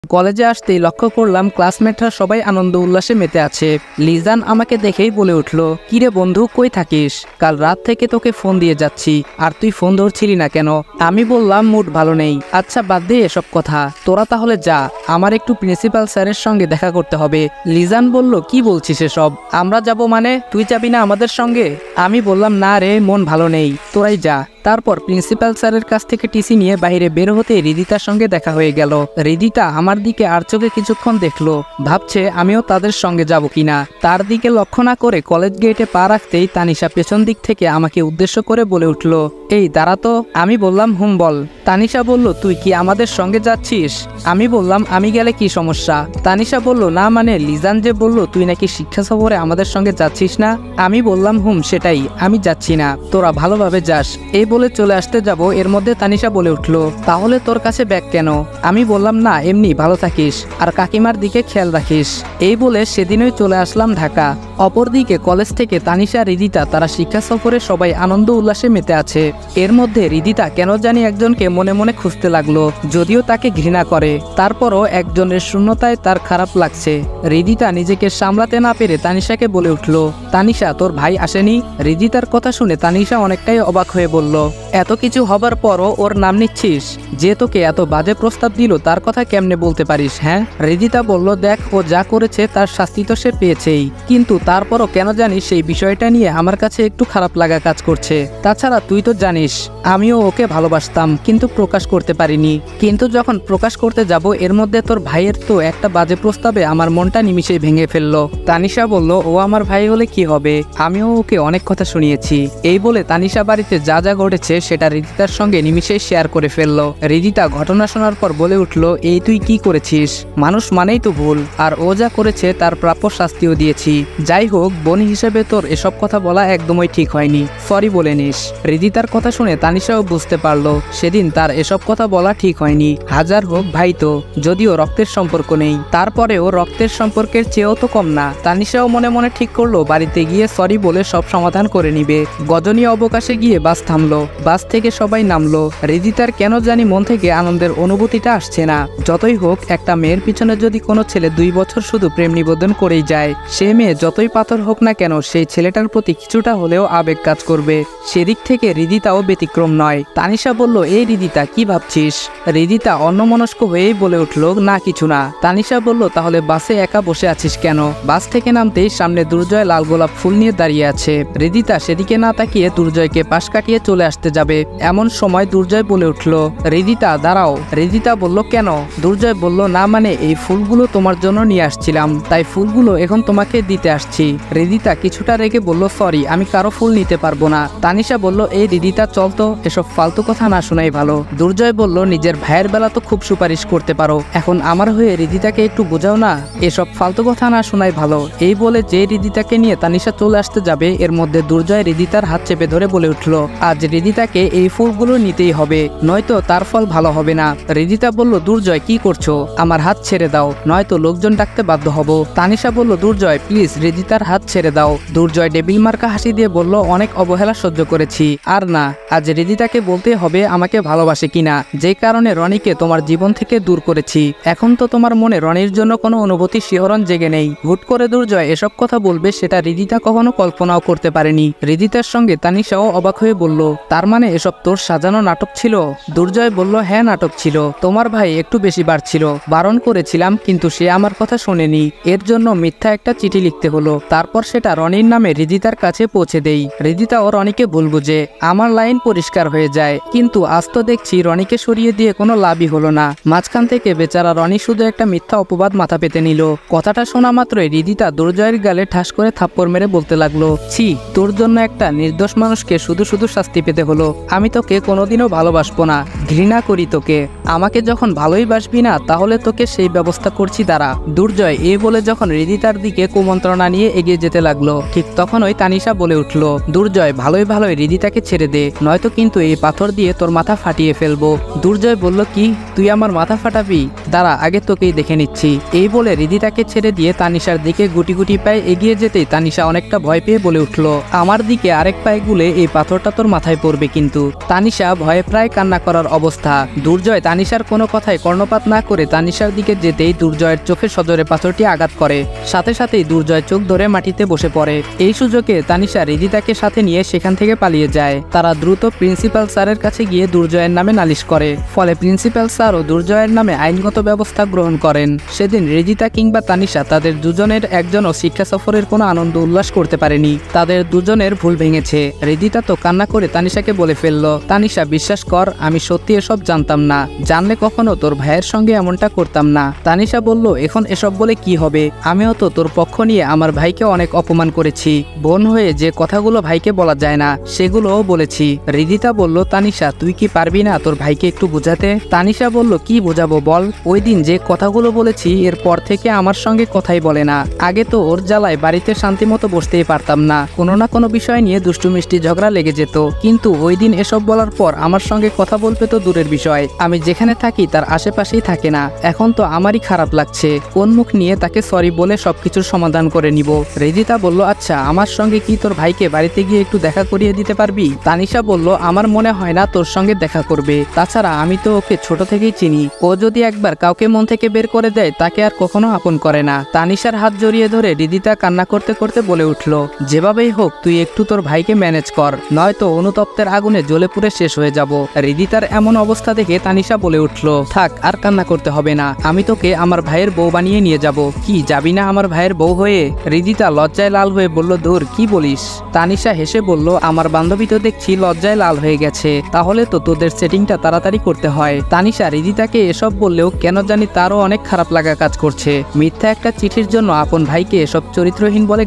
কলেজে আসতেই লক্ষ্য করলাম ক্লাসমেটরা সবাই আনন্দ উল্লাসে মেতে আছে। লিজান আমাকে দেখেই বলে উঠল, কিরে বন্ধু, কই থাকিস? কাল রাত থেকে তোকে ফোন দিয়ে যাচ্ছি, আর তুই ফোন ধরছিলি না কেন? আমি বললাম মুড ভালো নেই। আচ্ছা বাদ দে এসব কথা, তোরা তাহলে যা, আমার একটু প্রিন্সিপাল স্যারের সঙ্গে দেখা করতে হবে। লিজান বলল, কি বলছিস এসব? আমরা যাব মানে? তুই যাবি না আমাদের সঙ্গে? আমি বললাম, না রে, মন ভালো নেই, তোরাই যা। তারপর প্রিন্সিপাল স্যারের কাছ থেকে টিসি নিয়ে বাইরে বের হতে হৃদিতার সঙ্গে দেখা হয়ে গেল। হৃদিতা আমার দিকে আর চোখে কিছুক্ষণ দেখলো, ভাবছে আমিও তাদের সঙ্গে যাব কিনা। তার দিকে লক্ষ্য না করে কলেজ গেটে পা রাখতেই তানিশা পেছন দিক থেকে আমাকে উদ্দেশ্য করে বলে উঠল, এই দাঁড়া তো। আমি বললাম, হুম বল। তানিশা বলল, তুই কি আমাদের সঙ্গে যাচ্ছিস? আমি বললাম, আমি গেলে কি সমস্যা? তানিশা বলল, না মানে লিজান যে বলল তুই নাকি শিক্ষা সফরে আমাদের সঙ্গে যাচ্ছিস না। আমি বললাম, হুম সেটাই, আমি যাচ্ছি না, তোরা ভালোভাবে যাস। এই বলে চলে আসতে যাব, এর মধ্যে তানিশা বলে উঠল, তাহলে তোর কাছে ব্যাগ কেন? আমি বললাম, না এমনি, ভালো থাকিস আর কাকিমার দিকে খেয়াল রাখিস। এই বলে সেদিনই চলে আসলাম ঢাকা। অপরদিকে কলেজ থেকে তানিশা, হৃদিতা তারা শিক্ষা সফরে সবাই আনন্দ উল্লাসে মেতে আছে। এর মধ্যে হৃদিতা কেন জানি একজনকে মনে মনে খুঁজতে লাগলো, যদিও তাকে ঘৃণা করে, তারপরও একজনের শূন্যতায় তার খারাপ লাগছে। হৃদিতা নিজেকে সামলাতে না পেরে তানিশাকে বলে উঠল, তানিশা তোর ভাই আসেনি? হৃদিতার কথা শুনে তানিশা অনেকটাই অবাক হয়ে বলল, এত কিছু হবার পরও ওর নাম নিচ্ছিস? যে তোকে এত বাজে প্রস্তাব দিল তার কথা কেমনে বলতে পারিস? হ্যাঁ। হৃদিতা বলল, দেখ ও যা করেছে তার শাস্তি তো সে পেয়েছেই, কিন্তু তারপরও কেন জানিস সেই বিষয়টা নিয়ে আমার কাছে একটু খারাপ লাগা কাজ করছে। তাছাড়া তুই তো জানিস আমিও ওকে ভালোবাসতাম, কিন্তু প্রকাশ করতে পারিনি। কিন্তু যখন প্রকাশ করতে যাব এর মধ্যে তোর ভাইয়ের তো একটা বাজে প্রস্তাবে আমার মনটা নিমিষেই ভেঙে ফেললো। তানিশা বলল, ও আমার ভাই হলে কি হবে, আমিও ওকে অনেক কথা শুনিয়েছি। এই বলে তানিশা বাড়িতে যা যা ঘটেছে সেটা হৃদিতার সঙ্গে নিমিষেই শেয়ার করে ফেললো। হৃদিতা ঘটনা শোনার পর বলে উঠল, এই তুই কি করেছিস? মানুষ মানেই তো ভুল, আর ও যা করেছে তার প্রাপ্য শাস্তিও দিয়েছি। যাই হোক, বোন হিসেবে তোর এসব কথা বলা একদমই ঠিক হয়নি, সরি বলে নিস। হৃদিতার কথা শুনে তানিশাও বুঝতে পারলো সেদিন তার এসব কথা বলা ঠিক হয়নি। হাজার হোক ভাই তো, যদিও রক্তের সম্পর্ক নেই, তারপরেও রক্তের সম্পর্কের চেয়েও তো কম না। তানিশাও মনে মনে ঠিক করলো বাড়িতে গিয়ে সরি বলে সব সমাধান করে নিবে। গজনী অবকাশে গিয়ে বাস থামলো, বাস থেকে সবাই নামলো। হৃদিতার কেন জানি মন থেকে আনন্দের অনুভূতিটা আসছে না। যতই হোক, একটা মেয়ের পিছনে যদি কোনো ছেলে 2 বছর শুধু প্রেম নিবেদন করেই যায়, সে মেয়ে যতই পাথর হোক না কেন সেই ছেলেটার প্রতি কিছুটা হলেও আবেগ কাজ করবে। সেদিক থেকে হৃদিতাও ব্যতিক্রম নয়। তানিশা বলল, এই হৃদিতা কি ভাবছিস? হৃদিতা অন্যমনস্ক হয়েই বলে উঠল, না কিছু না। তানিশা বলল, তাহলে বাসে একা বসে আছিস কেন? বাস থেকে নামতেই সামনে দুর্জয় লাল গোলাপ ফুল নিয়ে দাঁড়িয়ে আছে। হৃদিতা সেদিকে না তাকিয়ে দুর্জয়কে পাশ কাটিয়ে চলে আসতে যাবে, এমন সময় দুর্জয় বলে উঠল, হৃদিতা দাঁড়াও। হৃদিতা বলল, কেন? দুর্জয় বলল, না মানে এই ফুলগুলো তোমার জন্য নিয়ে আসছিলাম, তাই ফুলগুলো এখন তোমাকে দিতে আসছি। হৃদিতা কিছুটা রেগে বলল, সরি, আমি কারো ফুল নিতে পারবো না। তানিশা বলল, এই হৃদিতা চল তো, এসব ফালতু কথা না শোনাই ভালো। দুর্জয় বলল, নিজের ভাইয়ের বেলা তো খুব সুপারিশ করতে পারো, এখন আমার হয়ে হৃদিতাকে একটু বোঝাও না, এসব ফালতু কথা না শোনাই ভালো। এই বলে যে হৃদিতাকে নিয়ে তানিশা চলে আসতে যাবে, এর মধ্যে দুর্জয় হৃদিতার হাত চেপে ধরে বলে উঠল, আজ হৃদিতাকে এই ফুলগুলো নিতেই হবে, নয়তো তার ফল ভালো হবে না। হৃদিতা বলল, দুর্জয় কি করছো? আমার হাত ছেড়ে দাও, নয়তো লোকজন ডাকতে বাধ্য হব। তানিশা বলল, দুর্জয় প্লিজ হৃদিতার হাত ছেড়ে দাও। দুর্জয় ডেবিল মার্কা হাসি দিয়ে বলল, অনেক অবহেলা সহ্য করেছি, আর না, আজ হৃদিতাকে বলতে হবে আমাকে ভালোবাসে কিনা, যে কারণে রনিকে তোমার জীবন থেকে দূর করেছি। এখন তো তোমার মনে রনির জন্য কোনো অনুভূতি শিহরণ জেগে নেই। হুট করে দুর্জয় এসব কথা বলবে সেটা হৃদিতা কখনো কল্পনাও করতে পারেনি। হৃদিতার সঙ্গে তানিশাও অবাক হয়ে বলল, তার মানে এসব তোর সাজানো নাটক ছিল? দুর্জয় বলল, হ্যাঁ নাটক ছিল, তোমার ভাই একটু বেশি বাড়ছিল, বারণ করেছিলাম কিন্তু সে আমার কথা শোনেনি, এর জন্য মিথ্যা একটা চিঠি লিখতে হলো, তারপর সেটা রনির নামে হৃদিতার কাছে পৌঁছে দেই। হৃদিতা ও রনিকে ভুল বুঝে, আমার লাইন পরিষ্কার হয়ে যায়, কিন্তু আজ তো দেখছি রনিকে সরিয়ে দিয়ে কোনো লাভই হলো না। মাঝখান থেকে বেচারা রনি শুধু একটা মিথ্যা অপবাদ মাথা পেতে নিল। কথাটা শোনা মাত্রই হৃদিতা দুর্জয়ের গালে ঠাস করে থাপ্পড় মেরে বলতে লাগলো, ছি, তোর জন্য একটা নির্দোষ মানুষকে শুধু শুধু শাস্তি পেতে হলো। আমি তোকে কোনোদিনও ভালোবাসবো না, ঘৃণা করি তোকে। আমাকে যখন ভালোই বাসবি না তাহলে তোকে সেই ব্যবস্থা করছি দাঁড়া। দুর্জয় এই বলে যখন হৃদিতার দিকে কুমন্ত্রণা নিয়ে এগিয়ে যেতে লাগলো, ঠিক তখনই তানিশা বলে উঠল, দুর্জয় ভালোই ভালোই হৃদিতাকে ছেড়ে দে, নয়তো কিন্তু এই পাথর দিয়ে তোর মাথা ফাটিয়ে ফেলবো। দুর্জয় বলল, কি তুই আমার মাথা ফাটাবি? দাঁড়া, আগে তোকেই দেখে নিচ্ছি। এই বলে হৃদিতাকে ছেড়ে দিয়ে তানিশার দিকে গুটি গুটি পায়ে এগিয়ে যেতেই তানিশা অনেকটা ভয় পেয়ে বলে উঠল, আমার দিকে আরেক পায়ে গুলে এই পাথরটা তোর মাথায় পড়বে কিন্তু। তানিশা ভয়ে প্রায় কান্না করার অবস্থা। দুর্জয় তানিশার কোনো কথায় কর্ণপাত না করে তানিশার দিকে যেতেই দুর্জয়ের চোখে সজোরে পাথরটি আঘাত করে। সাথে সাথেই দুর্জয় চোখ ধরে মাটিতে বসে পড়ে। এই সুযোগে তানিশা হৃদিতাকে সাথে নিয়ে সেখান থেকে পালিয়ে যায়। তারা দ্রুত প্রিন্সিপাল স্যারের কাছে গিয়ে দুর্জয়ের নামে নালিশ করে। ফলে প্রিন্সিপাল স্যারও দুর্জয়ের নামে আইনগত ব্যবস্থা গ্রহণ করেন। সেদিন হৃদিতা কিংবা তানিশা তাদের দুজনের একজনও শিক্ষা সফরের কোনো আনন্দ উল্লাস করতে পারেনি। তাদের দুজনের ভুল ভেঙেছে। হৃদিতা তো কান্না করে তানিশাকে বলে ফেলল, তানিশা বিশ্বাস কর, আমি সত্যি এসব জানতাম না, জানলে কখনো তোর ভাইয়ের সঙ্গে এমনটা করতাম না। তানিশা বলল, এখন এসব বলে কি হবে, আমিও তো তোর পক্ষ নিয়ে আমার ভাইকে অনেক অপমান করেছি। বোন হয়ে যে কথাগুলো ভাইকে বলা যায় না সেগুলোও বলেছি। হৃদিতা বলল, তানিশা তুই কি পারবি না তোর ভাইকে একটু বোঝাতে? তানিশা বলল, কি বোঝাবো বল, ওই দিন যে কথাগুলো বলেছি এরপর থেকে আমার সঙ্গে কথাই বলে না। আগে তো ওর জ্বালায় বাড়িতে শান্তি মতো বসতেই পারতাম না, কোনো না কোনো বিষয় নিয়ে দুষ্টু মিষ্টি ঝগড়া লেগে যেত। কিন্তু ওই দিন এসব বলার পর আমার সঙ্গে কথা বলতে তো দূরের বিষয়, আমি যেখানে থাকি তার আশেপাশেই থাকে না। এখন তো আমারই খারাপ লাগছে, কোন মুখ নিয়ে তাকে সরি বলে সবকিছুর সমাধান করে নিব। হৃদিতা বলল, আচ্ছা আমার সঙ্গে কি তোর ভাইকে বাড়িতে গিয়ে একটু দেখা করিয়ে দিতে পারবি? তানিশা বলল, আমার মনে হয় না তোর সঙ্গে দেখা করবে, তাছাড়া আমি তো ওকে ছোট থেকেই চিনি, ও যদি একবার কাউকে মন থেকে বের করে দেয় তাকে আর কখনো আপন করে না। তানিশার হাত জড়িয়ে ধরে হৃদিতা কান্না করতে করতে বলে উঠল, যেভাবেই হোক তুই একটু তোর ভাইকে ম্যানেজ কর, নয়তো অনুতপ্তের আগুনে জ্বলে পুড়ে শেষ হয়ে যাব। হৃদিতার এমন অবস্থা দেখে তানিশা বলে উঠল, থাক আর কান্না করতে হবে না, আমি তোকে আমার ভাইয়ের বউ বানিয়ে নিয়ে যাব। কি যাবি না আমার ভাইয়ের বউ হয়ে? হৃদিতা লজ্জায় লাল হয়ে বলল, দূর, কি বলিস? তানিশা হেসে বলল, আমার বান্ধবী তো দেখছি লজ্জায় লাল হয়ে গেছে, তাহলে তো তোদের সেটিংটা তাড়াতাড়ি করতে হয়। তানিশা হৃদিতাকে এসব বললেও কেন জানি তারও অনেক খারাপ লাগা কাজ করছে। মিথ্যা একটা চিঠির জন্য আপন ভাইকে এসব চরিত্রহীন বলে